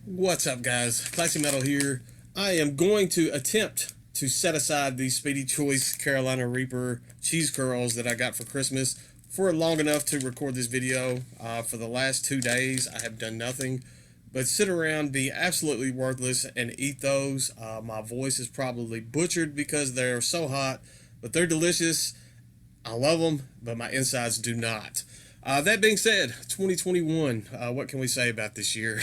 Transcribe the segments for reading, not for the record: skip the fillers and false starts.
What's up, guys? Classy Metal here. I am going to attempt to set aside these Speedy Choice Carolina Reaper cheese curls that I got for Christmas for long enough to record this video. For the last 2 days, I have done nothing but sit around, be absolutely worthless, and eat those. My voice is probably butchered because they're so hot, but they're delicious. I love them, but my insides do not. That being said, 2021, what can we say about this year?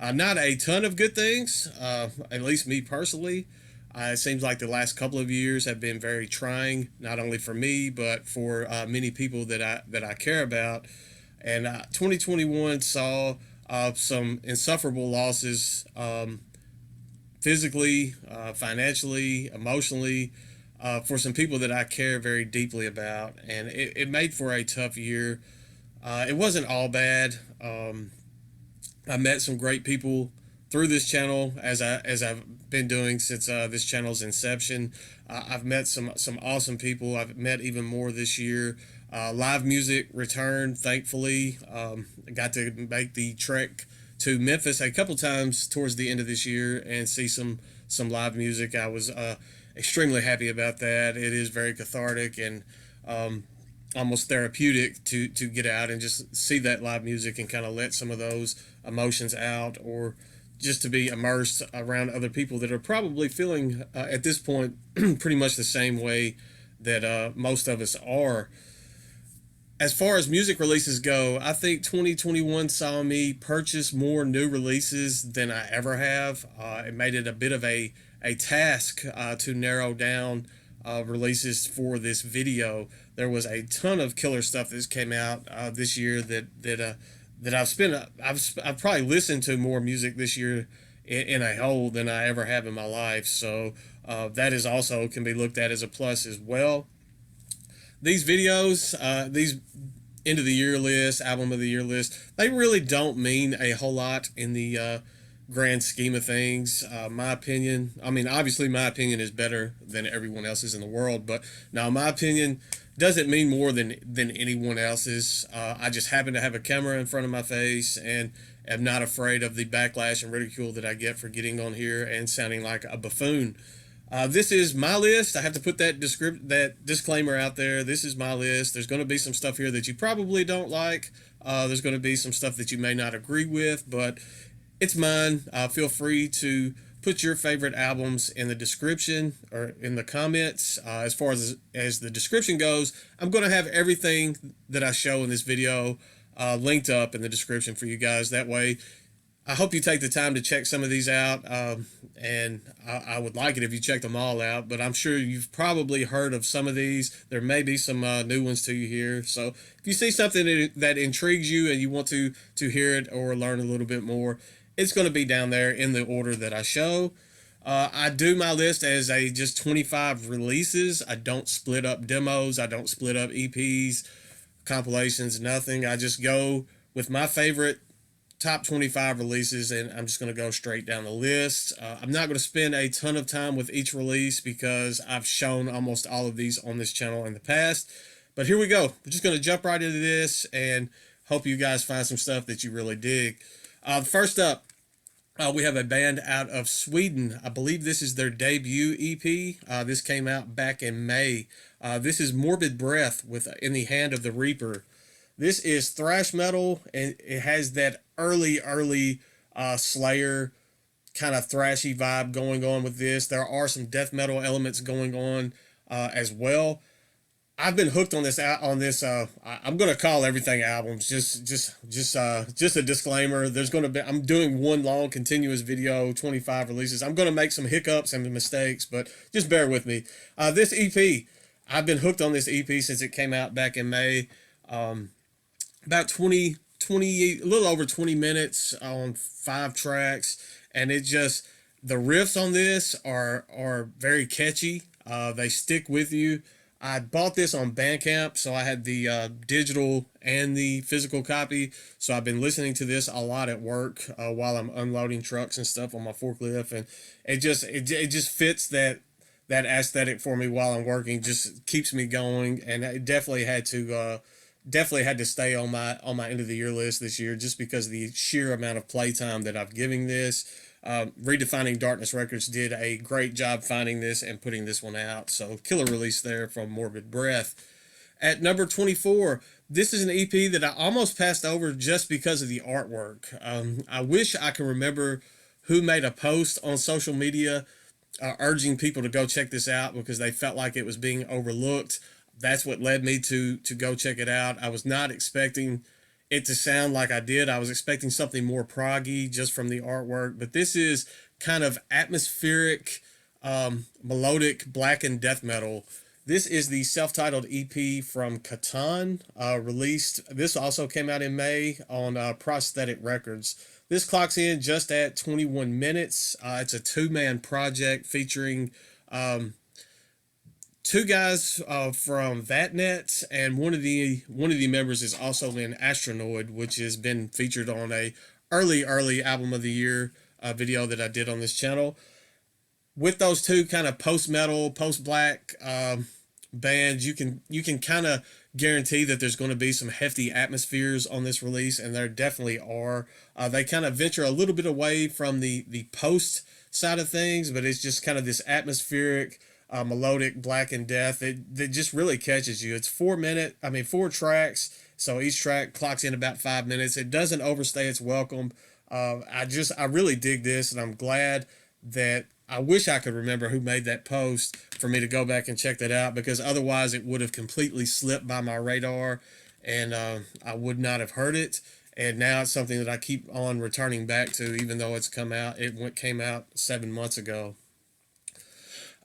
Not a ton of good things, at least me personally. It seems like the last couple of years have been very trying, not only for me, but for many people that I care about. And 2021 saw some insufferable losses, physically, financially, emotionally, for some people that I care very deeply about. And it made for a tough year. It wasn't all bad. I met some great people through this channel as I've been doing since this channel's inception. I've met some awesome people. I've met even more this year. Live music returned, thankfully. I got to make the trek to Memphis a couple times towards the end of this year and see some live music. I was extremely happy about that. It is very cathartic and almost therapeutic to get out and just see that live music and kind of let some of those emotions out, or just to be immersed around other people that are probably feeling at this point pretty much the same way that most of us are. As far as music releases go, I think 2021 saw me purchase more new releases than I ever have. It made it a bit of a task to narrow down releases for this video. There was a ton of killer stuff that came out this year that I've probably listened to more music this year in a whole than I ever have in my life. So that is also can be looked at as a plus as well. These videos, these end of the year list, album of the year list, they really don't mean a whole lot in the grand scheme of things. My opinion, I mean, obviously my opinion is better than everyone else's in the world, but now my opinion doesn't mean more than anyone else's. I just happen to have a camera in front of my face and am not afraid of the backlash and ridicule that I get for getting on here and sounding like a buffoon. This is my list. I have to put that disclaimer out there. This is my list. There's going to be some stuff here that you probably don't like. There's going to be some stuff that you may not agree with, but it's mine. Feel free to put your favorite albums in the description or in the comments. As far as the description goes, I'm going to have everything that I show in this video linked up in the description for you guys. That way, I hope you take the time to check some of these out, and I would like it if you check them all out, but I'm sure you've probably heard of some of these. There may be some new ones to you here, so if you see something that intrigues you and you want to hear it or learn a little bit more, it's going to be down there in the order that I show. I do my list as a just 25 releases. I don't split up demos. I don't split up EPs, compilations, nothing. I just go with my favorite top 25 releases, and I'm just going to go straight down the list. I'm not going to spend a ton of time with each release because I've shown almost all of these on this channel in the past. But here we go. We're just going to jump right into this and hope you guys find some stuff that you really dig. First up, we have a band out of Sweden. I believe this is their debut EP. This came out back in May. This is Morbid Breath with In the Hand of the Reaper. This is thrash metal, and it has that early Slayer kind of thrashy vibe going on with this. There are some death metal elements going on as well. I've been hooked on this. I'm gonna call everything albums. Just a disclaimer. There's gonna be. I'm doing one long continuous video, 25 releases. I'm gonna make some hiccups and mistakes, but just bear with me. This EP, I've been hooked on this EP since it came out back in May. About 20, a little over 20 minutes on 5 tracks, and the riffs on this are very catchy. They stick with you. I bought this on Bandcamp, so I had the digital and the physical copy. So I've been listening to this a lot at work while I'm unloading trucks and stuff on my forklift, and it just fits that aesthetic for me while I'm working. Just keeps me going, and it definitely had to definitely had to stay on my end of the year list this year just because of the sheer amount of playtime that I've given this. Redefining Darkness Records did a great job finding this and putting this one out. So killer release there from Morbid Breath. At number 24, this is an EP that I almost passed over just because of the artwork. I wish I could remember who made a post on social media urging people to go check this out because they felt like it was being overlooked. That's what led me to go check it out. I was not expecting it to sound like I did. I was expecting something more proggy just from the artwork, but this is kind of atmospheric, melodic black and death metal. This is the self-titled EP from Katan, released. This also came out in May on Prosthetic Records. This clocks in just at 21 minutes. It's a two-man project featuring two guys from Vatnet, and one of the members is also an Astronoid, which has been featured on a early album of the year video that I did on this channel. With those two kind of post metal, post black bands, you can kind of guarantee that there's going to be some hefty atmospheres on this release, and there definitely are. They kind of venture a little bit away from the post side of things, but it's just kind of this atmospheric, melodic black and death that just really catches you. It's 4 tracks, so each track clocks in about 5 minutes. It doesn't overstay its welcome. I really dig this, and I'm glad that I wish I could remember who made that post for me to go back and check that out, because otherwise it would have completely slipped by my radar and I would not have heard it. And now it's something that I keep on returning back to, even though it came out 7 months ago.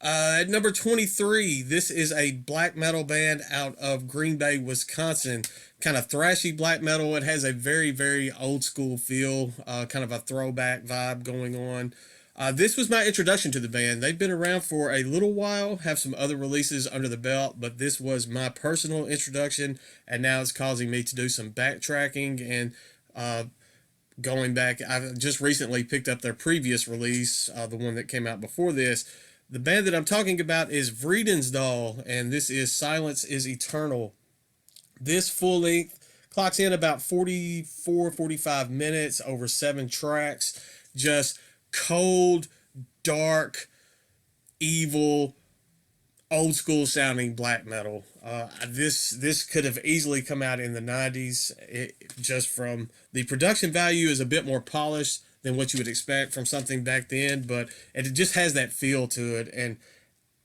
At number 23, this is a black metal band out of Green Bay, Wisconsin. Kind of thrashy black metal. It has a very, very old school feel, kind of a throwback vibe going on. This was my introduction to the band. They've been around for a little while, have some other releases under the belt, but this was my personal introduction, and now it's causing me to do some backtracking and going back. I've just recently picked up their previous release, the one that came out before this. The band that I'm talking about is Vredensdal, and this is Silence is Eternal. This full length clocks in about 45 minutes over 7 tracks. Just cold, dark, evil, old school sounding black metal. This could have easily come out in the 90s. Just from the production value is a bit more polished than what you would expect from something back then, but it just has that feel to it. And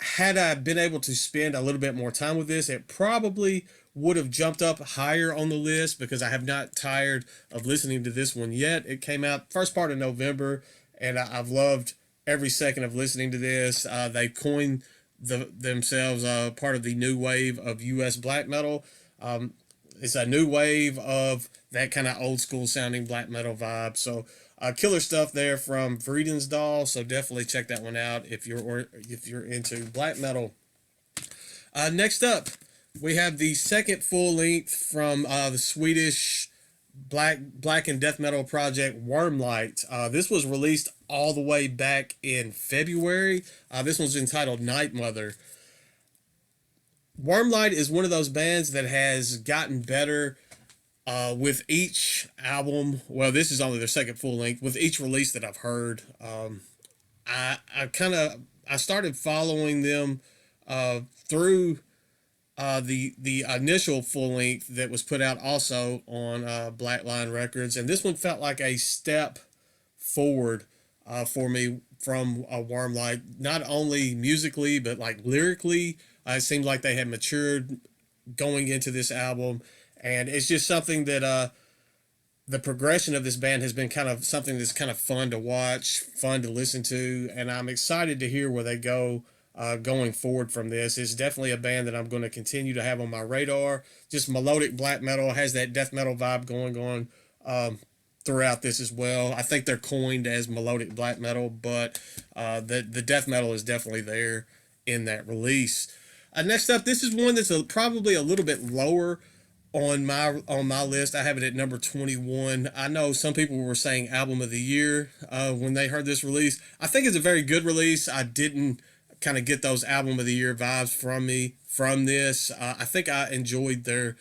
had I been able to spend a little bit more time with this, it probably would have jumped up higher on the list, because I have not tired of listening to this one yet. It came out first part of November, and I've loved every second of listening to this. They coined themselves part of the new wave of U.S. black metal. It's a new wave of that kind of old school sounding black metal vibe. So killer stuff there from Vredensdal. So definitely check that one out if you're into black metal. Next up, we have the second full length from the Swedish black and death metal project Wormlight. This was released all the way back in February. This one's entitled Night Mother. Wormlight is one of those bands that has gotten better with each album. Well, this is only their second full length. With each release that I've heard, I started following them through the initial full length that was put out also on Blackline Records, and this one felt like a step forward for me from Wormlight, not only musically but like lyrically. It seemed like they had matured going into this album, and it's just something that the progression of this band has been kind of something that's kind of fun to watch, fun to listen to, and I'm excited to hear where they go going forward from this. It's definitely a band that I'm going to continue to have on my radar. Just melodic black metal, has that death metal vibe going on throughout this as well. I think they're coined as melodic black metal, but the death metal is definitely there in that release. Next up, this is one that's probably a little bit lower on my list. I have it at number 21. I know some people were saying album of the year when they heard this release. I think it's a very good release. I didn't kind of get those album of the year vibes from this. I think I enjoyed their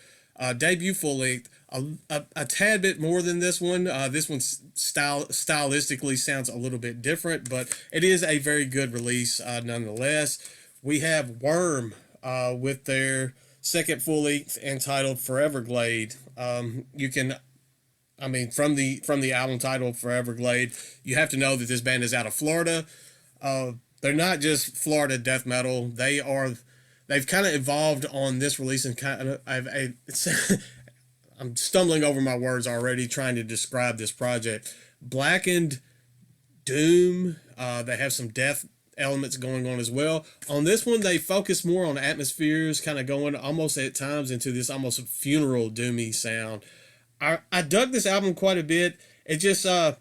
Debut full length, a tad bit more than this one. This one stylistically sounds a little bit different, but it is a very good release nonetheless. We have Worm with their second full length entitled Foreverglade. You can, I mean, from the album title Foreverglade, you have to know that this band is out of Florida. They're not just Florida death metal. They've kind of evolved on this release, and kind of I'm stumbling over my words already trying to describe this project. Blackened doom. They have some death elements going on as well. On this one, they focus more on atmospheres, kind of going almost at times into this almost funeral doomy sound. I dug this album quite a bit. It just I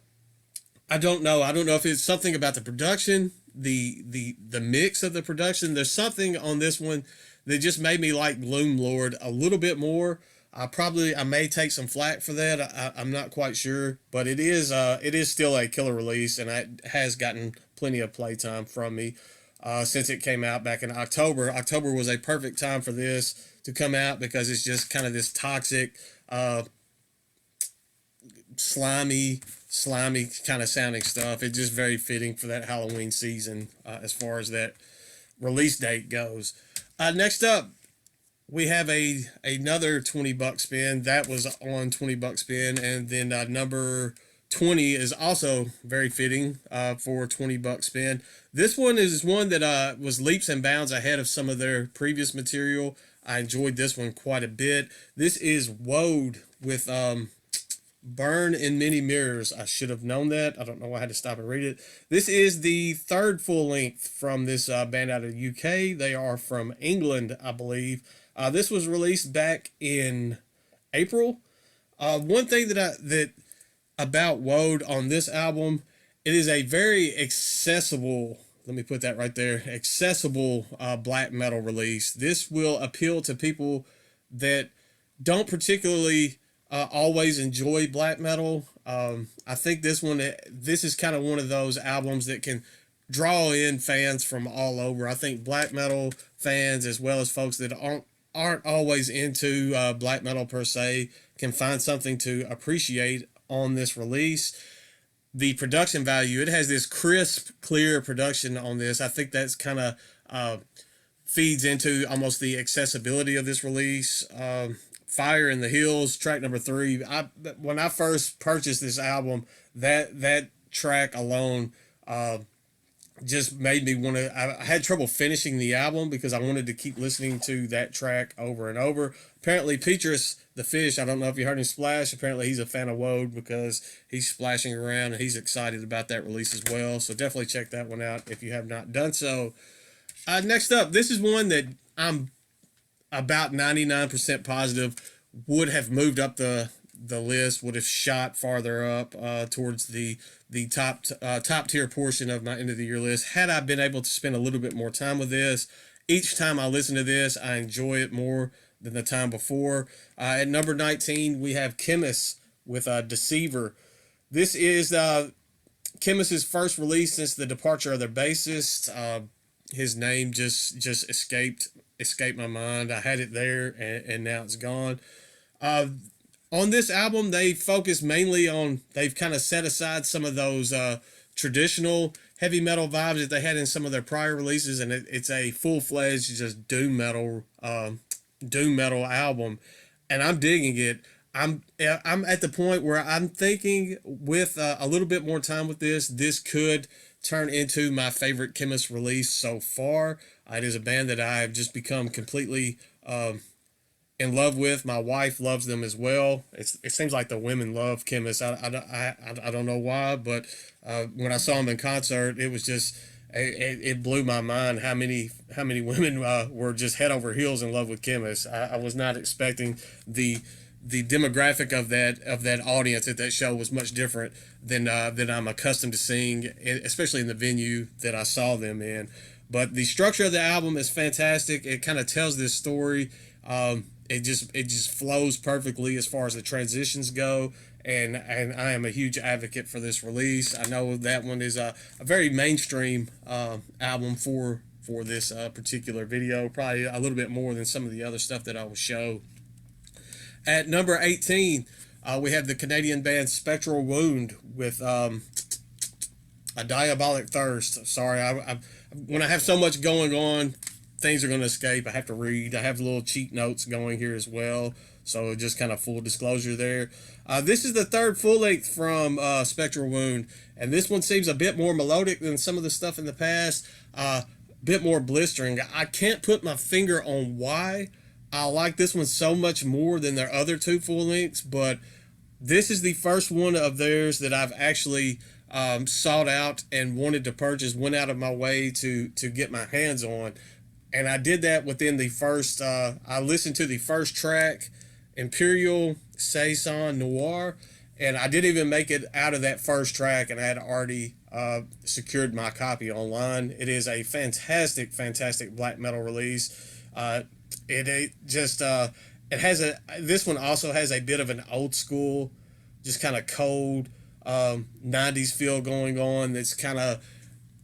don't know. I don't know if it's something about the production, the mix of the production. There's something on this one that just made me like Gloom Lord a little bit more. I may take some flack for that. I'm not quite sure, but it is still a killer release, and it has gotten plenty of playtime from me since it came out back in October. October was a perfect time for this to come out because it's just kind of this toxic, slimy kind of sounding stuff. It's just very fitting for that Halloween season as far as that release date goes. Next up, we have another $20 spin that was on $20 spin, and then number 20 is also very fitting for $20 spin. This one is one that was leaps and bounds ahead of some of their previous material. I enjoyed this one quite a bit. This is Woad with Burn in Many Mirrors. I should have known that. I don't know why I had to stop and read it. This is the third full length from this band out of the UK. They are from England, I believe. This was released back in April. One thing that about Woad on this album, it is a very accessible, let me put that right there, accessible black metal release. This will appeal to people that don't particularly always enjoy black metal. I think this is kind of one of those albums that can draw in fans from all over. I think black metal fans, as well as folks that aren't always into black metal per se, can find something to appreciate on this release. The production value, it has this crisp, clear production on this. I think that's kind of feeds into almost the accessibility of this release. Fire in the Hills, track number 3. When I first purchased this album, that track alone just made me want to. I had trouble finishing the album because I wanted to keep listening to that track over and over. Apparently, Petrus the Fish, I don't know if you heard him splash. Apparently, he's a fan of Woad because he's splashing around and he's excited about that release as well. So definitely check that one out if you have not done so. Next up, this is one that I'm about 99% positive would have moved up the list, would have shot farther up towards the top tier portion of my end of the year list had I been able to spend a little bit more time with this. Each time I listen to this, I enjoy it more than the time before. At number 19, we have Chemists with Deceiver. This is Chemists' first release since the departure of their bassist. His name just escaped my mind. I had it there, and now it's gone. On this album, they focus mainly on, they've kind of set aside some of those traditional heavy metal vibes that they had in some of their prior releases, and it's a full-fledged just doom metal album, and I'm digging it. I'm at the point where I'm thinking with a little bit more time with this could turn into my favorite Chemist release so far. It is a band that I've just become completely in love with. My wife loves them as well. It seems like the women love Chemists. I don't know why, but when I saw them in concert, it was just it blew my mind how many women were just head over heels in love with Chemists. I was not expecting the demographic of that audience at that show was much different than I'm accustomed to seeing, especially in the venue that I saw them in. But the structure of the album is fantastic. It kind of tells this story. It just flows perfectly as far as the transitions go, and I am a huge advocate for this release. I know that one is a very mainstream album for this particular video, probably a little bit more than some of the other stuff that I will show. At number 18, we have the Canadian band Spectral Wound with A Diabolic Thirst. Sorry, when I have so much going on, things are going to escape. I have to read. I have little cheat notes going here as well. So just kind of full disclosure there. This is the third full length from Spectral Wound, and this one seems a bit more melodic than some of the stuff in the past. Bit more blistering. I can't put my finger on why I like this one so much more than their other two full lengths, but this is the first one of theirs that I've actually sought out and wanted to purchase, went out of my way to get my hands on. And I did that within the first, I listened to the first track, Imperial Saison Noir, and I didn't even make it out of that first track, and I had already secured my copy online. It is a fantastic, fantastic black metal release. It just, it has this one also has a bit of an old school, just kind of cold 90s feel going on that's kind of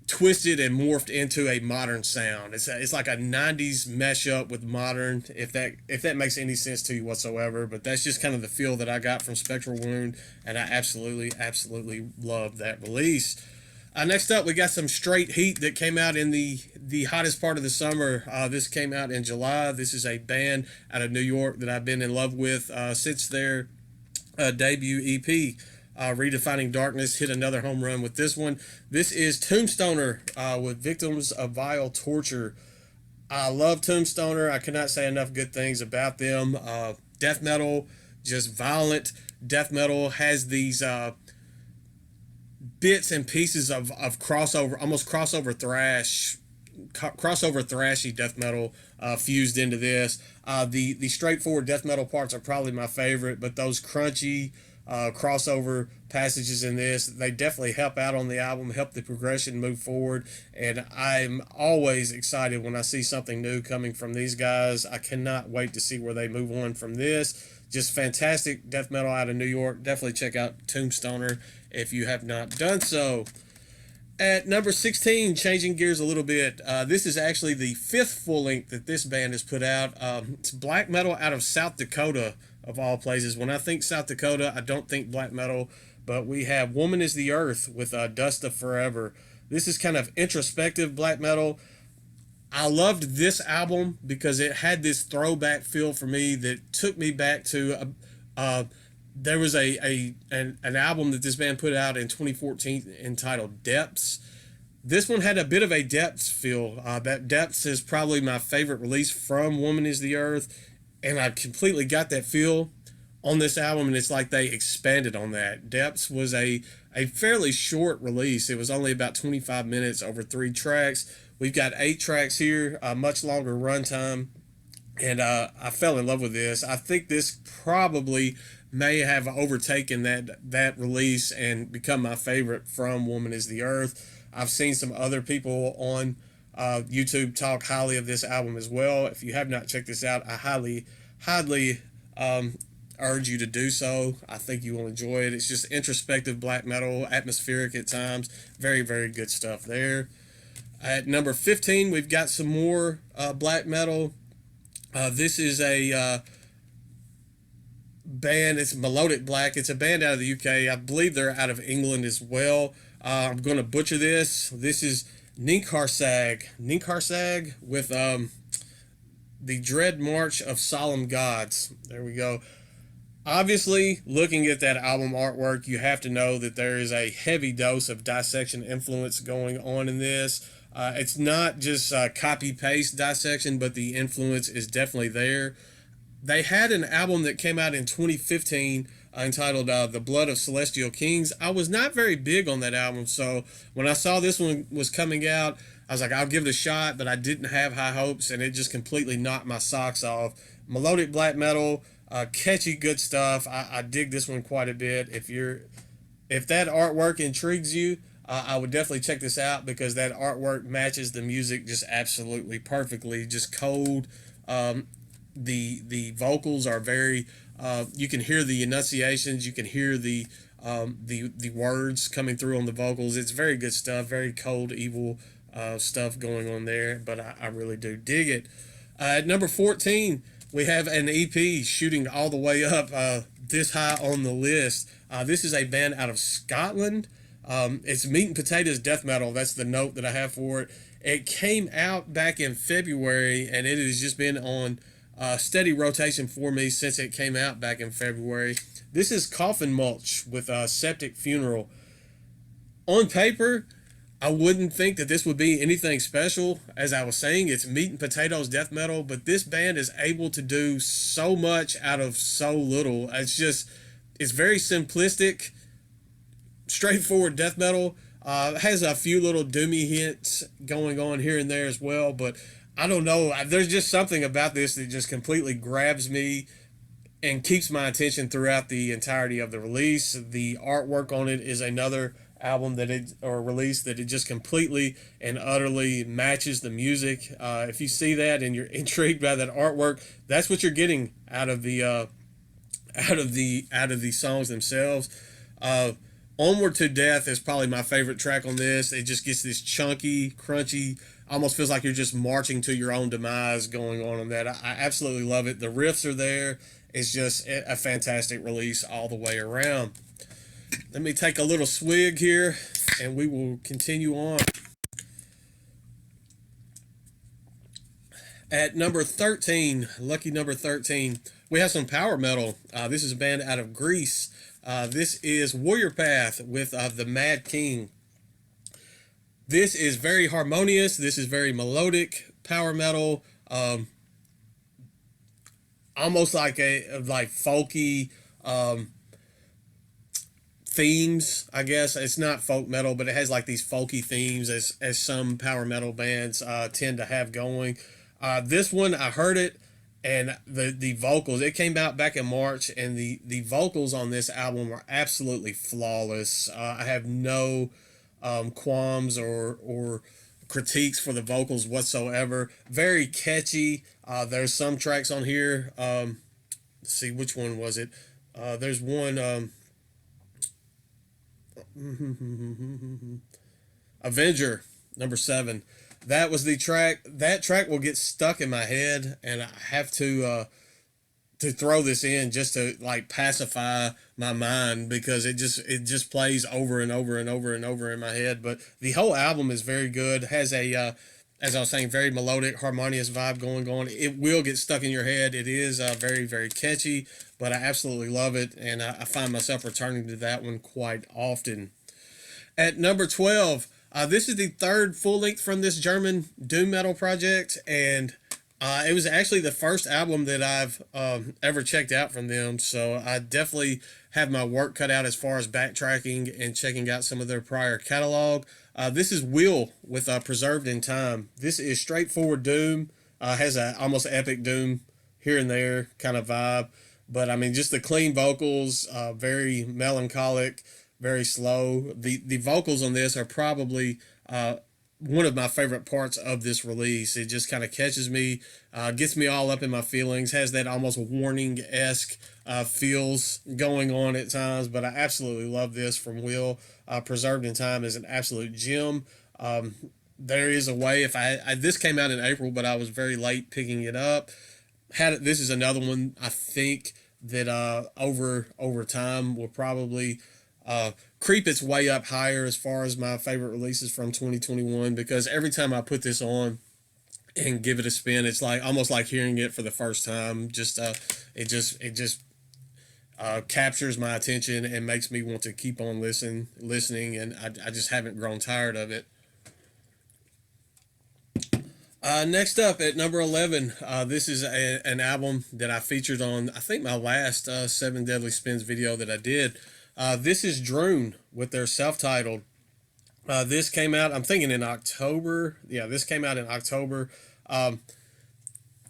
twisted and morphed into a modern sound. It's like a 90s mesh up with modern, if that makes any sense to you whatsoever. But that's just kind of the feel that I got from Spectral Wound, and I absolutely love that release. Next up, we got some straight heat that came out in the hottest part of the summer. This came out in July. This is a band out of New York that I've been in love with since their debut EP. Redefining Darkness hit another home run with this one. This is Tombstoner with Victims of Vile Torture. I love Tombstoner. I cannot say enough good things about them. Death metal, just violent death metal, has these bits and pieces of crossover, almost crossover thrashy death metal fused into this. The straightforward death metal parts are probably my favorite, but those crunchy crossover passages in this, they definitely help out on the album, help the progression move forward, and I'm always excited when I see something new coming from these guys. I cannot wait to see where they move on from this. Just fantastic death metal out of New York. Definitely check out Tombstoner if you have not done so. At number 16, changing gears a little bit, this is actually the fifth full length that this band has put out. It's black metal out of South Dakota, of all places. When I think South Dakota, I don't think black metal, but we have Woman is the Earth with Dust of Forever. This is kind of introspective black metal. I loved this album because it had this throwback feel for me that took me back to there was an album that this band put out in 2014 entitled Depths. This one had a bit of a Depths feel. That Depths is probably my favorite release from Woman is the Earth, and I completely got that feel on this album, and it's like they expanded on that. Depths was a fairly short release. It was only about 25 minutes over 3 tracks. We've got 8 tracks here, a much longer runtime, and I fell in love with this. I think this probably may have overtaken that release and become my favorite from Woman is the Earth. I've seen some other people on YouTube talk highly of this album as well. If you have not checked this out, I highly urge you to do so. I think you will enjoy it. It's just introspective black metal, atmospheric at times. Very, very good stuff there. At number 15, we've got some more black metal. This is a band. It's Melodic Black. It's a band out of the UK. I believe they're out of England as well. I'm going to butcher this. This is Ninkarsag with the Dread March of Solemn Gods. There we go. Obviously, looking at that album artwork, you have to know that there is a heavy dose of dissection influence going on in this. It's not just copy-paste dissection, but the influence is definitely there. They had an album that came out in 2015 entitled The Blood of Celestial Kings. I was not very big on that album, so when I saw this one was coming out, I was like, I'll give it a shot, but I didn't have high hopes, and it just completely knocked my socks off. Melodic black metal, catchy, good stuff. I dig this one quite a bit. If that artwork intrigues you, I would definitely check this out because that artwork matches the music just absolutely perfectly. Just cold. The vocals are very. You can hear the enunciations. You can hear the words coming through on the vocals. It's very good stuff. Very cold, evil stuff going on there. But I really do dig it. At number 14, we have an EP shooting all the way up this high on the list. This is a band out of Scotland. It's meat and potatoes death metal. That's the note that I have for it. It came out back in February, and it has just been on steady rotation for me since it came out back in February. This is Coffin Mulch with Septic Funeral. On paper, I wouldn't think that this would be anything special. As I was saying, it's meat and potatoes death metal, but this band is able to do so much out of so little. It's very simplistic, straightforward death metal. Has a few little doomy hits going on here and there as well, but I don't know. There's just something about this that just completely grabs me and keeps my attention throughout the entirety of the release. The artwork on it is another album release that it just completely and utterly matches the music. If you see that and you're intrigued by that artwork, that's what you're getting out of the songs themselves. Onward to Death is probably my favorite track on this. It just gets this chunky, crunchy, almost feels like you're just marching to your own demise going on that. I absolutely love it. The riffs are there. It's just a fantastic release all the way around. Let me take a little swig here, and we will continue on. At number 13, lucky number 13, we have some power metal. This is a band out of Greece. This is Warrior Path with The Mad King. This is very harmonious. This is very melodic power metal. Almost like folky themes, I guess. It's not folk metal, but it has like these folky themes as some power metal bands tend to have going. This one, I heard it, and the vocals, it came out back in March, and the vocals on this album are absolutely flawless. I have no qualms or critiques for the vocals whatsoever. Very catchy. There's some tracks on here. Let's see, which one was it? There's one, Avenger, number 7. That was the track. That track will get stuck in my head, and I have to throw this in just to like pacify my mind, because it just plays over and over and over and over in my head. But the whole album is very good. Has a as I was saying, very melodic, harmonious vibe going on. It will get stuck in your head. It is very, very catchy, but I absolutely love it, and I find myself returning to that one quite often. At number 12, this is the third full length from this German doom metal project, and it was actually the first album that I've ever checked out from them, so I definitely have my work cut out as far as backtracking and checking out some of their prior catalog. This is Will with Preserved in Time. This is straightforward doom, has a almost epic doom here and there kind of vibe, but I mean, just the clean vocals, very melancholic, very slow. The vocals on this are probably one of my favorite parts of this release. It just kind of catches me, gets me all up in my feelings, has that almost warning-esque feels going on at times, but I absolutely love this from Will. Preserved in Time is an absolute gem. There is a way, if this came out in April, but I was very late picking it up. This is another one I think that over time will probably creep its way up higher as far as my favorite releases from 2021, because every time I put this on and give it a spin, it's like almost like hearing it for the first time. It just captures my attention and makes me want to keep on listening, and I just haven't grown tired of it. Next up at number 11, this is an album that I featured on, I think, my last 7 Deadly Spins video that I did. This is Droon with their self-titled. This came out, I'm thinking, in October. Yeah, this came out in October.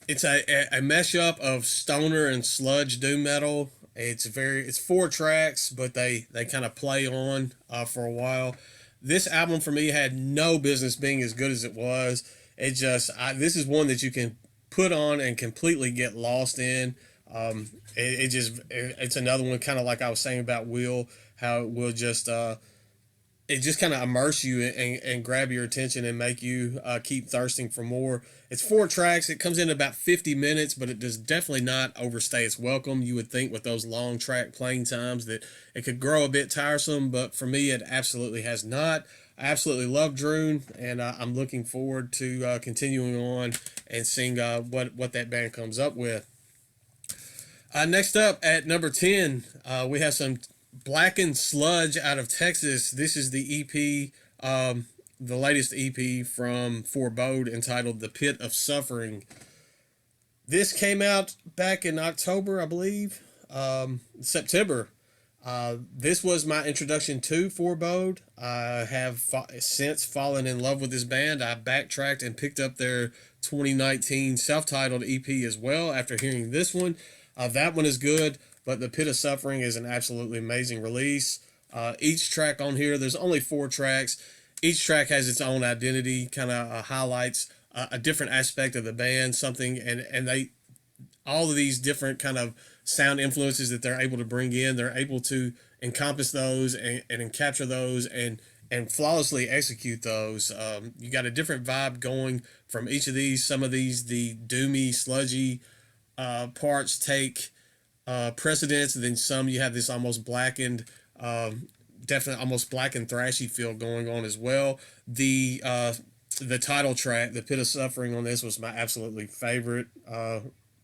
It's a mashup of stoner and sludge doom metal. It's 4 tracks, but they kind of play on for a while. This album for me had no business being as good as it was. This is one that you can put on and completely get lost in. It's another one, kind of like I was saying about Will, how it will just it just kind of immerse you and grab your attention and make you keep thirsting for more. It's 4 tracks. It comes in about 50 minutes, but it does definitely not overstay its welcome. You would think with those long track playing times that it could grow a bit tiresome, but for me, it absolutely has not. I absolutely love Droon, and I'm looking forward to continuing on and seeing what that band comes up with. Next up at number 10, we have some Blackened Sludge out of Texas. This is the EP, the latest EP from Forbode, entitled The Pit of Suffering. This came out back in October, I believe, September. This was my introduction to Forbode. I have since fallen in love with this band. I backtracked and picked up their 2019 self-titled EP as well after hearing this one. That one is good, but The Pit of Suffering is an absolutely amazing release. Each track on here, there's only 4 tracks. Each track has its own identity, kind of highlights a different aspect of the band, something, and they, all of these different kind of sound influences that they're able to bring in, they're able to encompass those and capture those and flawlessly execute those. You got a different vibe going from each of these. Some of these, the doomy, sludgy parts take precedence, and then some you have this almost blackened, definitely almost blackened thrashy feel going on as well. The title track, The Pit of Suffering, on this was my absolutely favorite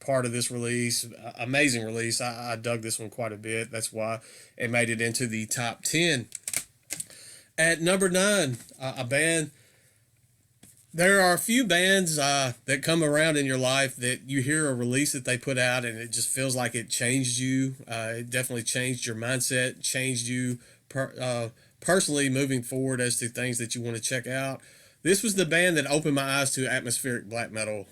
part of this release. Amazing release. I dug this one quite a bit. That's why it made it into the top 10. At number 9, a band. There are a few bands that come around in your life that you hear a release that they put out and it just feels like it changed you. It definitely changed your mindset, changed you personally moving forward as to things that you want to check out. This was the band that opened my eyes to atmospheric black metal.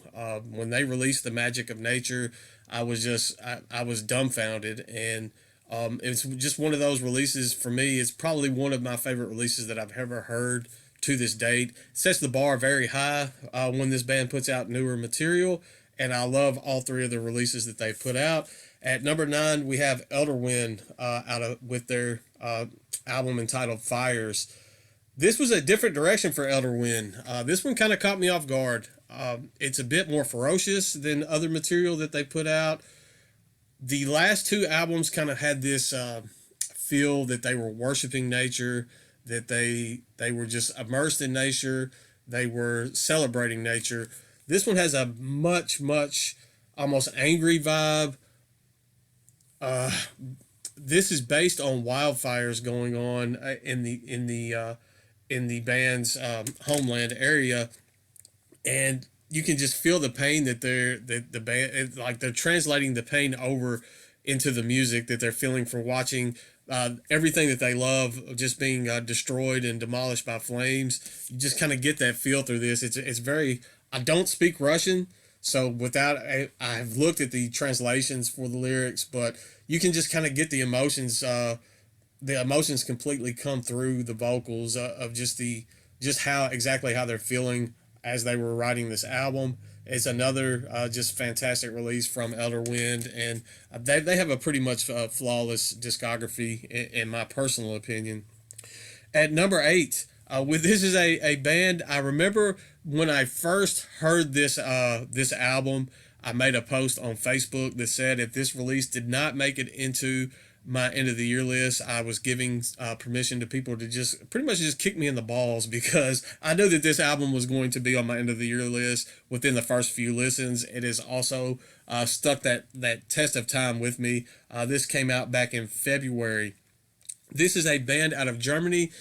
When they released The Magic of Nature, I was dumbfounded, and it's just one of those releases for me. It's probably one of my favorite releases that I've ever heard to this date. It sets the bar very high when this band puts out newer material, and I love all 3 of the releases that they've put out. At number 9, we have Elderwind with their album entitled Fires. This was a different direction for Elderwind. This one kind of caught me off guard. It's a bit more ferocious than other material that they put out. The last 2 albums kind of had this feel that they were worshiping nature, that they were just immersed in nature, they were celebrating nature. This one has a much almost angry vibe. This is based on wildfires going on in the band's homeland area, and you can just feel the pain that the band, like they're translating the pain over into the music that they're feeling from watching everything that they love just being destroyed and demolished by flames. You just kind of get that feel through this. It's very. I don't speak Russian, so I've looked at the translations for the lyrics, but you can just kind of get the emotions. The emotions completely come through the vocals of just exactly how they're feeling as they were writing this album. It's another just fantastic release from Elderwind, and they have a pretty much flawless discography in my personal opinion. At number 8, this is a band. I remember when I first heard this album, I made a post on Facebook that said if this release did not make it into my end of the year list, I was giving permission to people to just pretty much just kick me in the balls, because I knew that this album was going to be on my end of the year list within the first few listens. It has also stuck that test of time with me. This came out back in February. This is a band out of Germany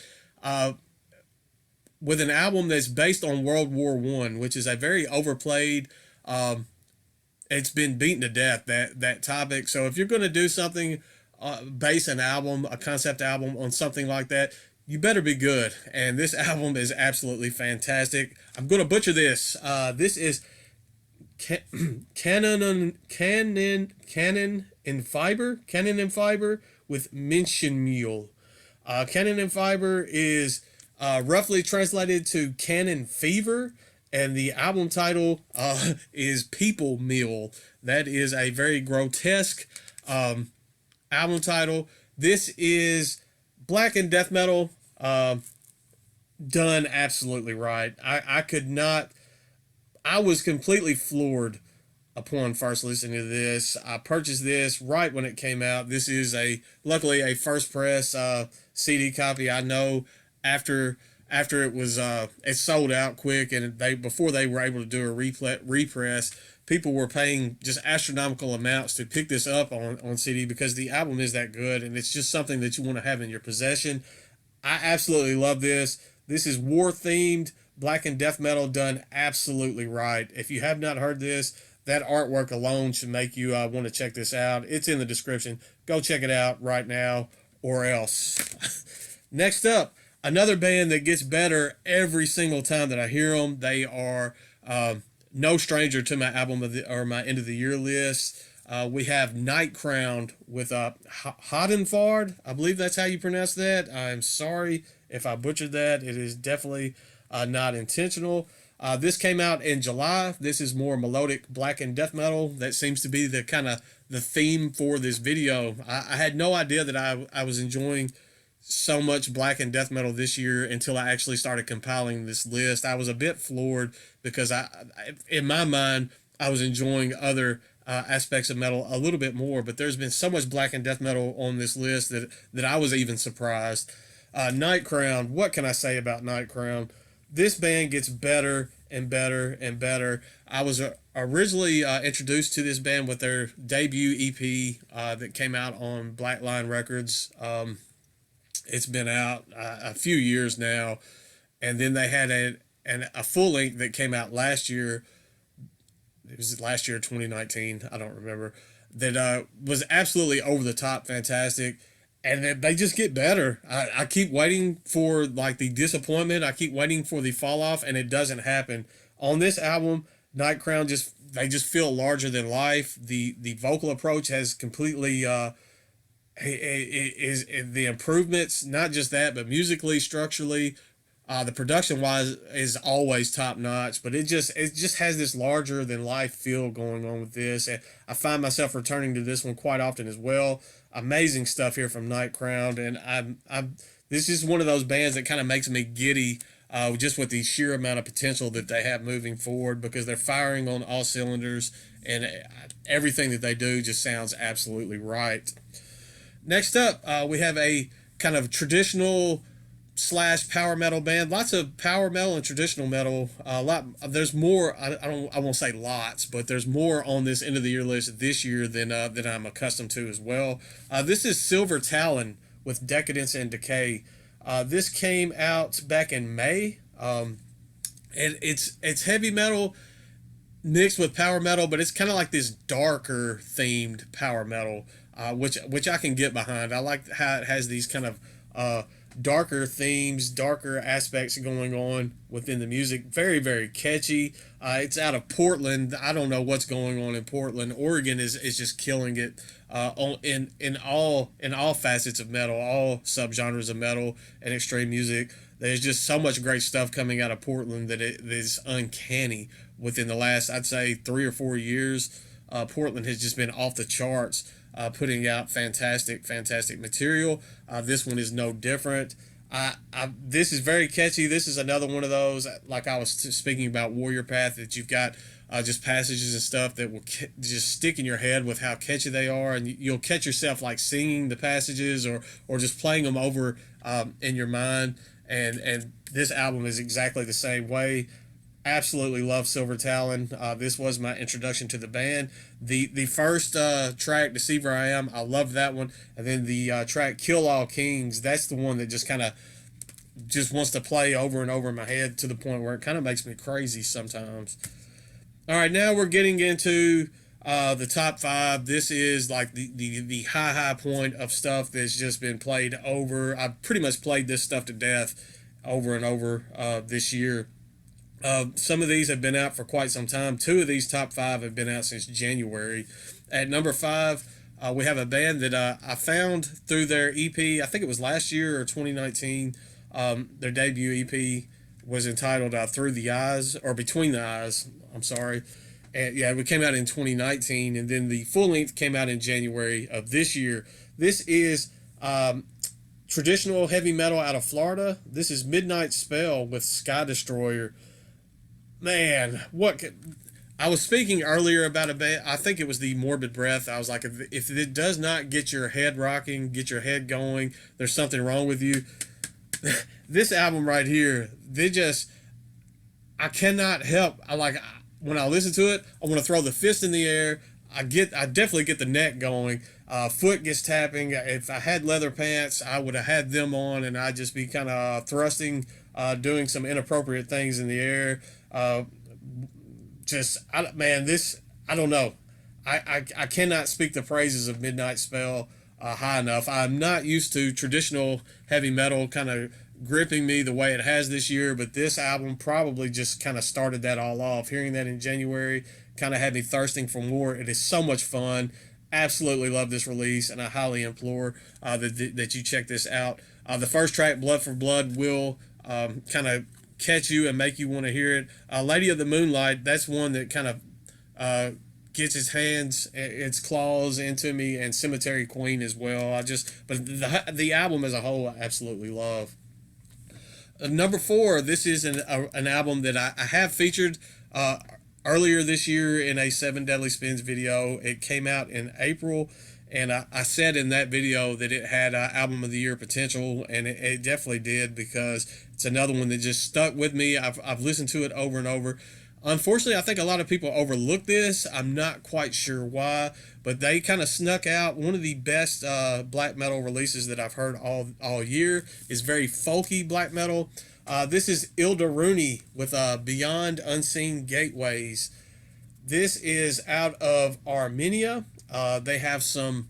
with an album that's based on World War I, which is a very overplayed. It's been beaten to death, that topic. So if you're going to do something, base an album, a concept album on something like that, you better be good. And this album is absolutely fantastic. I'm going to butcher this. This is Canon in Fiber with Menschenmühl. Canon in Fiber is roughly translated to Cannon Fever, and the album title is People Meal. That is a very grotesque album title. This is black and death metal. done absolutely right. I could not, I was completely floored upon first listening to this. I purchased this right when it came out. This is luckily a first press CD copy. I know after it was it sold out quick, and they before they were able to do a repress, people were paying just astronomical amounts to pick this up on CD because the album is that good, and it's just something that you want to have in your possession. I absolutely love this. This is war themed black and death metal done absolutely right. If you have not heard this, that artwork alone should make you want to check this out. It's in the description. Go check it out right now or else. Next up, another band that gets better every single time that I hear them. They are no stranger to my album or my end of the year list. We have Night Crowned with Hodenfard. I believe that's how you pronounce that. I'm sorry if I butchered that. It is definitely not intentional. This came out in July. This is more melodic black and death metal. That seems to be the kind of the theme for this video. I had no idea that I was enjoying so much black and death metal this year until I actually started compiling this list. I was a bit floored because in my mind, I was enjoying other aspects of metal a little bit more, but there's been so much black and death metal on this list that I was even surprised. Night Crown, what can I say about Night Crown? This band gets better and better and better. I was originally introduced to this band with their debut EP that came out on Black Line Records. It's been out a few years now, and then they had a full length that came out last year. It was last year, 2019. I don't remember. That was absolutely over the top, fantastic, and they just get better. I keep waiting for like the disappointment. I keep waiting for the fall off, and it doesn't happen. On this album, Night Crown they just feel larger than life. The vocal approach has completely is the improvements. Not just that, but musically, structurally. The production wise is always top notch, but it just has this larger than life feel going on with this, and I find myself returning to this one quite often as well. Amazing stuff here from Night Crowned, and I'm this is one of those bands that kind of makes me giddy, just with the sheer amount of potential that they have moving forward because they're firing on all cylinders, and everything that they do just sounds absolutely right. Next up, we have a kind of traditional / power metal band. Lots of power metal and traditional metal. There's more. I won't say lots, but there's more on this end of the year list this year than I'm accustomed to as well. This is Silver Talon with Decadence and Decay. This came out back in May. And it's heavy metal mixed with power metal, but it's kind of like this darker themed power metal, which I can get behind. I like how it has these kind of darker themes, darker aspects going on within the music. Very, very catchy. It's out of Portland. I don't know what's going on in Portland. Oregon is just killing it in all facets of metal, all subgenres of metal and extreme music. There's just so much great stuff coming out of Portland that it is uncanny. Within the last, I'd say, 3 or 4 years, Portland has just been off the charts, putting out fantastic material. This one is no different. This is very catchy. This is another one of those, like I was speaking about Warrior Path, that you've got just passages and stuff that will just stick in your head with how catchy they are, and you'll catch yourself like singing the passages or just playing them over in your mind. And this album is exactly the same way. Absolutely love Silver Talon. This was my introduction to the band. The first track, Deceiver I Am, I loved that one. And then the track Kill All Kings, that's the one that just kind of just wants to play over and over in my head to the point where it kind of makes me crazy sometimes. All right, now we're getting into the top 5. This is like the high point of stuff that's just been played over. I've pretty much played this stuff to death over and over this year. Some of these have been out for quite some time. 2 of these top 5 have been out since January. At number 5, we have a band that I found through their EP. I think it was last year or 2019. Their debut EP was entitled Through the Eyes, or Between the Eyes. I'm sorry. And yeah, it came out in 2019, and then the full length came out in January of this year. This is traditional heavy metal out of Florida. This is Midnight Spell with Sky Destroyer. Man, I was speaking earlier about a band. I think it was the Morbid Breath. I was like, if it does not get your head rocking, get your head going, there's something wrong with you. This album right here, I cannot help. When I listen to it, I want to throw the fist in the air. I definitely get the neck going. Foot gets tapping. If I had leather pants, I would have had them on, and I'd just be kind of thrusting, doing some inappropriate things in the air. I don't know. I cannot speak the praises of Midnight Spell high enough. I'm not used to traditional heavy metal kind of gripping me the way it has this year, but this album probably just kind of started that all off. Hearing that in January kind of had me thirsting for more. It is so much fun. Absolutely love this release, and I highly implore that you check this out. The first track, Blood for Blood, will kind of catch you and make you want to hear it. Lady of the Moonlight, that's one that kind of gets its claws into me, and Cemetery Queen as well. But the album as a whole, I absolutely love. Number 4, this is an album that I have featured earlier this year in a 7 Deadly Spins video. It came out in April, and I said in that video that it had album of the year potential, and it definitely did, because it's another one that just stuck with me. I've listened to it over and over. Unfortunately, I think a lot of people overlook this. I'm not quite sure why, but they kind of snuck out. One of the best black metal releases that I've heard all year is very folky black metal. This is Rooney with Beyond Unseen Gateways. This is out of Armenia. They have some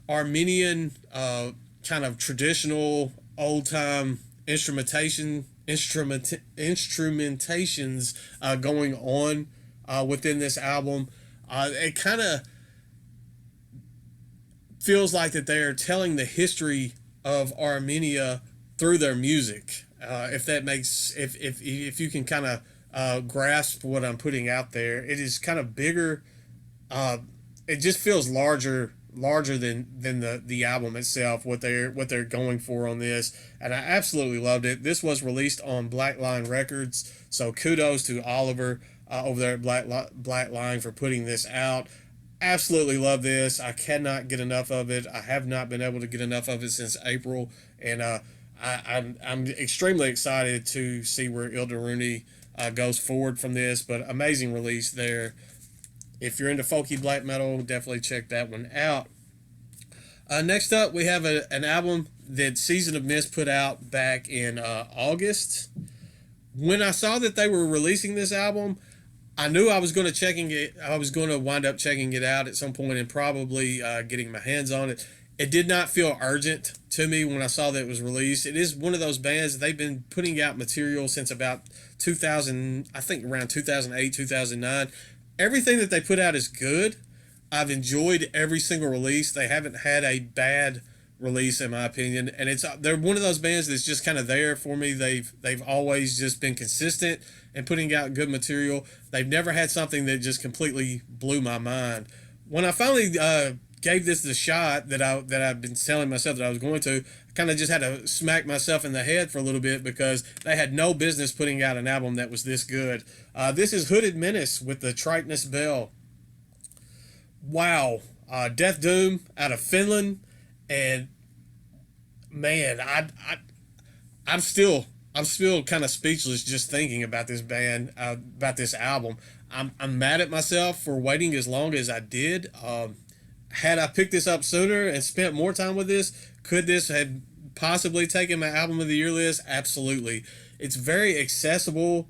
Armenian kind of traditional old-time instrumentations going on within this album. It kind of feels like that they're telling the history of Armenia through their music. If you can kind of grasp what I'm putting out there, it is kind of bigger. It just feels larger than the album itself, what they're going for on this, and I absolutely loved it. This was released on Black Line Records, so kudos to Oliver over there at Black Line for putting this out. Absolutely love this. I cannot get enough of it. I have not been able to get enough of it since April, and I'm extremely excited to see where Rooney goes forward from this. But amazing release there. If you're into folky black metal, definitely check that one out. Next up, we have an album that Season of Mist put out back in August. When I saw that they were releasing this album, I knew I was going to wind up checking it out at some point and probably getting my hands on it. It did not feel urgent to me when I saw that it was released. It is one of those bands, they've been putting out material since about 2000, I think around 2008, 2009. Everything that they put out is good. I've enjoyed every single release. They haven't had a bad release, in my opinion, and they're one of those bands that's just kind of there for me. They've always just been consistent in putting out good material. They've never had something that just completely blew my mind. When I finally gave this the shot that I've been telling myself that I was going to, I kind of just had to smack myself in the head for a little bit, because they had no business putting out an album that was this good. This is Hooded Menace with the Tritonus Bell. Wow. Death Doom out of Finland, and man, I'm still kind of speechless just thinking about this band, about this album. I'm mad at myself for waiting as long as I did. Had I picked this up sooner and spent more time with this, could this have possibly taken my album of the year list? Absolutely. It's very accessible.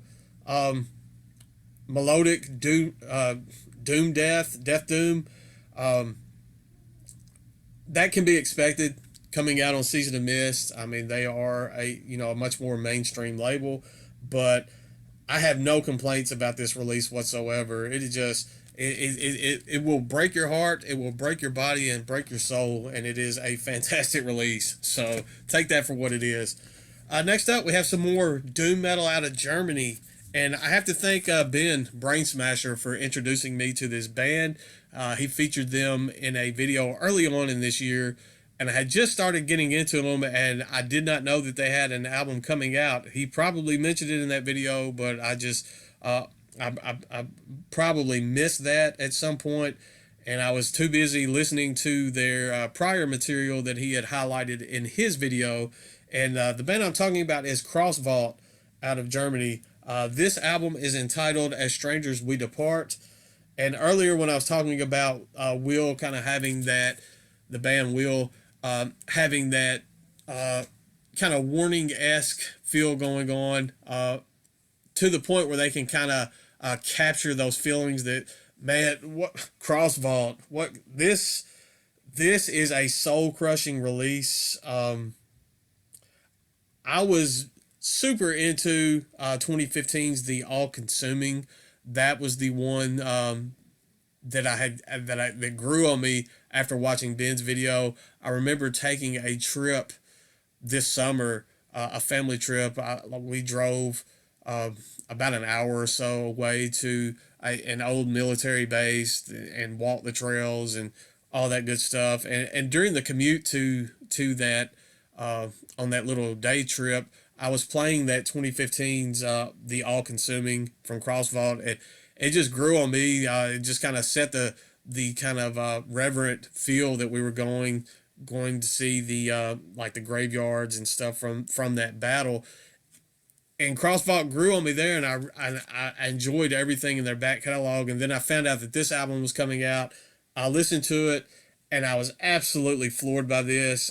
Melodic death doom. That can be expected coming out on Season of Mist. I mean, they are a much more mainstream label, but I have no complaints about this release whatsoever. It is just it will break your heart, it will break your body and break your soul, and it is a fantastic release. So take that for what it is. Next up, we have some more doom metal out of Germany, and I have to thank Ben Brain Smasher for introducing me to this band. He featured them in a video early on in this year, and I had just started getting into them, and I did not know that they had an album coming out. He probably mentioned it in that video, but I just I probably missed that at some point, and I was too busy listening to their prior material that he had highlighted in his video. And the band I'm talking about is Crossvault out of Germany. This album is entitled "As Strangers We Depart." And earlier, when I was talking about Will kind of having that, the band Will having that kind of warning-esque feel going on, to the point where they can kind of capture those feelings that, man, what Crossvault, what this is a soul-crushing release. I was super into 2015's The All Consuming. That was the one that grew on me after watching Ben's video. I remember taking a trip this summer, a family trip. We drove about an hour or so away to an old military base and walked the trails and all that good stuff. And during the commute to that on that little day trip, I was playing that 2015's The All Consuming from Crossvault. It just grew on me. It just kind of set the kind of reverent feel that we were going to see the like the graveyards and stuff from that battle. And Crossvault grew on me there, and I enjoyed everything in their back catalog. And then I found out that this album was coming out. I listened to it, and I was absolutely floored by this.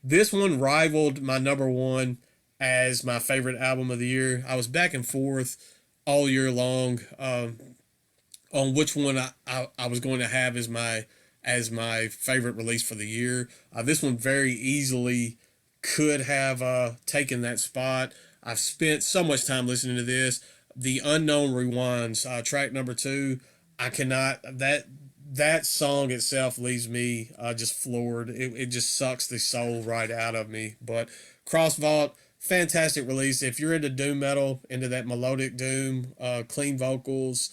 This one rivaled my number one as my favorite album of the year. I was back and forth all year long on which one I was going to have as my favorite release for the year. This one very easily could have taken that spot. I've spent so much time listening to this. The Unknown Rewinds, track number 2. I cannot, that song itself leaves me just floored. It just sucks the soul right out of me. But Crossvault, fantastic release. If you're into doom metal, into that melodic doom, clean vocals,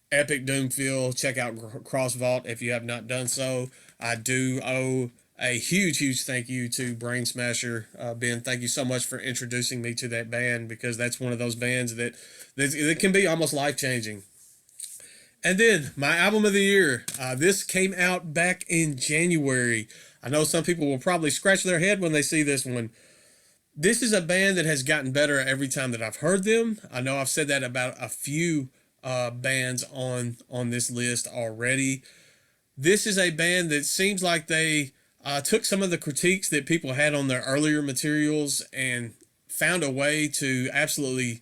epic doom feel, check out Crossvault if you have not done so. I do owe a huge thank you to Brain Smasher. Ben, thank you so much for introducing me to that band, because that's one of those bands that can be almost life-changing. And then my album of the year. This came out back in January. I know some people will probably scratch their head when they see this one. This is a band that has gotten better every time that I've heard them. I know I've said that about a few bands on this list already. This is a band that seems like they took some of the critiques that people had on their earlier materials and found a way to absolutely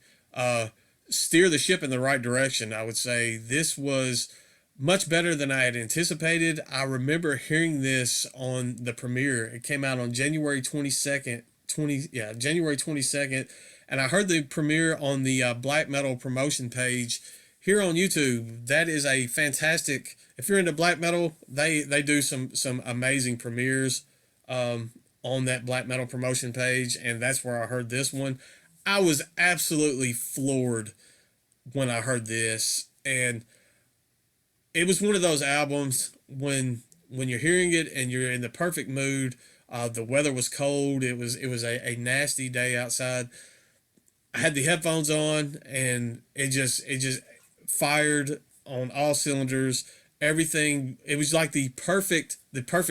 steer the ship in the right direction. I would say this was much better than I had anticipated. I remember hearing this on the premiere. It came out on January 22nd, January 22nd, and I heard the premiere on the black metal promotion page here on YouTube. That is a fantastic, if you're into black metal, they do some amazing premieres on that black metal promotion page, and that's where I heard this one. I was absolutely floored when I heard this, and it was one of those albums when you're hearing it and you're in the perfect mood. The weather was cold. It was a nasty day outside. I had the headphones on, and it just fired on all cylinders. Everything, it was like the perfect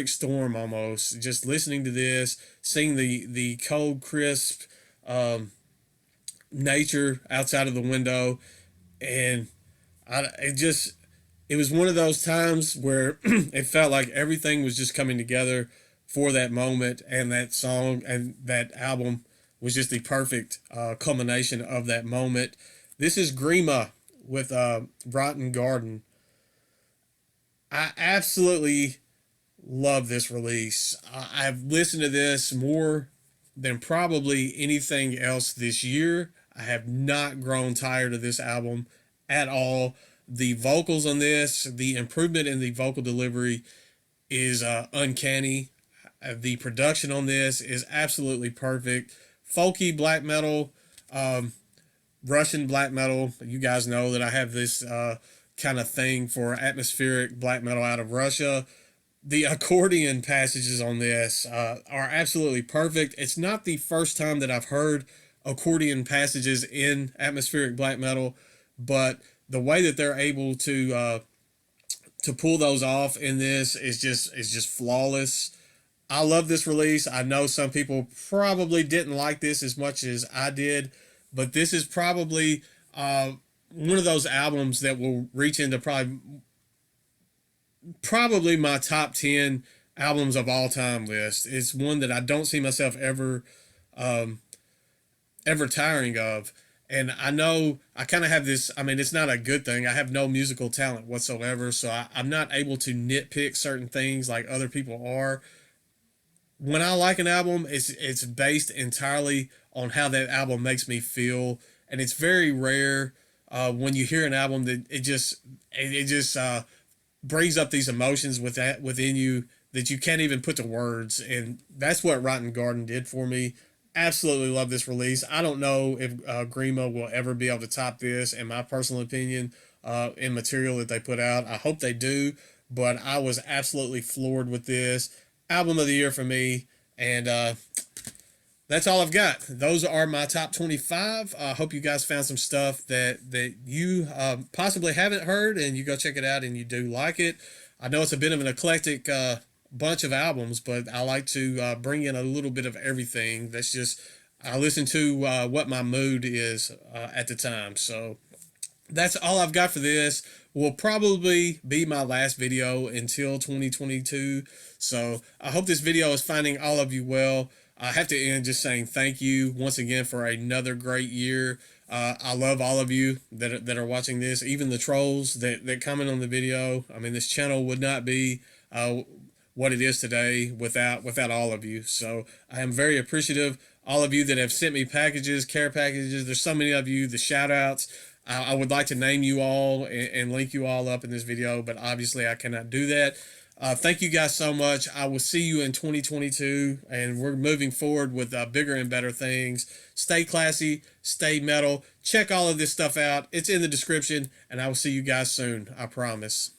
storm almost. Just listening to this, seeing the cold, crisp nature outside of the window, and it was one of those times where it felt like everything was just coming together for that moment, and that song and that album was just the perfect culmination of that moment. This is Grima with Rotten Garden. I absolutely love this release. I've listened to this more than probably anything else this year. I have not grown tired of this album at all. The vocals on this, the improvement in the vocal delivery is uncanny. The production on this is absolutely perfect. Folky black metal, Russian black metal. You guys know that I have this kind of thing for atmospheric black metal out of Russia. The accordion passages on this are absolutely perfect. It's not the first time that I've heard accordion passages in atmospheric black metal, but the way that they're able to pull those off in this is just flawless. I love this release. I know some people probably didn't like this as much as I did, but this is probably one of those albums that will reach into probably my top 10 albums of all time list. It's one that I don't see myself um, ever tiring of. And I know I kind of have this. I mean, it's not a good thing. I have no musical talent whatsoever, so I'm not able to nitpick certain things like other people are. When I like an album, it's based entirely on how that album makes me feel, and it's very rare when you hear an album that it just brings up these emotions within you that you can't even put to words, and that's what Rotten Garden did for me. Absolutely love this release. I don't know if Grima will ever be able to top this, in my personal opinion, in material that they put out. I hope they do, but I was absolutely floored with this. Album of the year for me, and that's all I've got. Those are my top 25. I hope you guys found some stuff that you possibly haven't heard, and you go check it out and you do like it. I know it's a bit of an eclectic bunch of albums, but I like to bring in a little bit of everything. That's just, I listen to what my mood is at the time. So that's all I've got for this. Will probably be my last video until 2022. So I hope this video is finding all of you well. I have to end just saying thank you once again for another great year. I love all of you that are watching this, even the trolls that comment on the video. I mean, this channel would not be what it is today without all of you. So I am very appreciative. All of you that have sent me packages, care packages. There's so many of you. The shout outs. I would like to name you all and link you all up in this video, but obviously I cannot do that. Thank you guys so much. I will see you in 2022, and we're moving forward with bigger and better things. Stay classy, stay metal. Check all of this stuff out. It's in the description, and I will see you guys soon. I promise.